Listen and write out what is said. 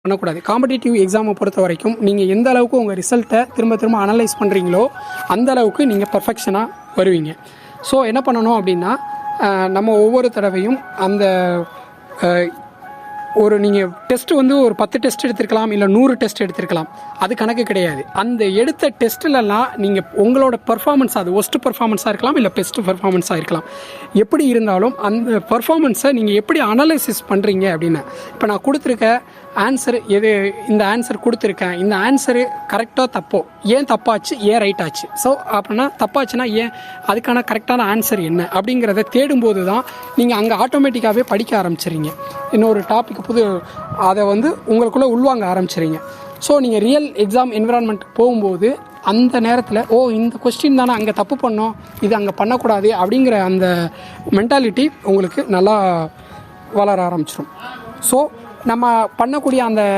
பண்ணக்கூடாது. காம்படிட்டிவ் எக்ஸாமை பொறுத்த வரைக்கும் நீங்கள் எந்த அளவுக்கு உங்கள் ரிசல்ட்டை திரும்ப திரும்ப அனலைஸ் பண்ணுறீங்களோ அந்த அளவுக்கு நீங்கள் பர்ஃபெக்ஷனாக வருவீங்க. ஸோ என்ன பண்ணணும் அப்படின்னா, நம்ம ஒவ்வொரு தடவையும் அந்த ஒரு நீங்கள் டெஸ்ட்டு வந்து ஒரு 10 டெஸ்ட் எடுத்திருக்கலாம், இல்லை 100 டெஸ்ட் எடுத்திருக்கலாம். அது கணக்கு கிடையாது. அந்த எடுத்த டெஸ்ட்டிலலாம் நீங்கள் உங்களோட பர்ஃபார்மன்ஸ், அது ஒஸ்ட்டு பர்ஃபார்மன்ஸாக இருக்கலாம், இல்லை பெஸ்ட்டு பர்ஃபார்மன்ஸாக இருக்கலாம். எப்படி இருந்தாலும் அந்த பர்ஃபார்மன்ஸை நீங்கள் எப்படி அனலைசிஸ் பண்ணுறீங்க அப்படின்னு, இப்போ நான் கொடுத்துருக்க ஆன்சர் எது, இந்த ஆன்சர் கொடுத்துருக்கேன், இந்த ஆன்சரு கரெக்டாக தப்போ, ஏன் தப்பாச்சு, ஏன் ரைட் ஆச்சு, ஸோ அப்படின்னா தப்பாச்சுன்னா ஏன், அதுக்கான கரெக்டான ஆன்சர் என்ன அப்படிங்கிறத தேடும்போது தான் நீங்கள் அங்கே ஆட்டோமேட்டிக்காகவே படிக்க ஆரம்பிச்சிடுறீங்க. இன்னொரு டாபிக் அதை வந்து உங்களுக்குள்ளே உள்வாங்க ஆரம்பிச்சிடுங்க. ஸோ நீங்கள் ரியல் எக்ஸாம் என்விரான்மெண்ட் போகும்போது அந்த நேரத்தில் இந்த கொஸ்டின் தானே அங்கே தப்பு பண்ணோம், இது அங்கே பண்ணக்கூடாது அப்படிங்கிற அந்த மென்டாலிட்டி உங்களுக்கு நல்லா வளர ஆரம்பிச்சிடும். ஸோ நம்ம பண்ணக்கூடிய அந்த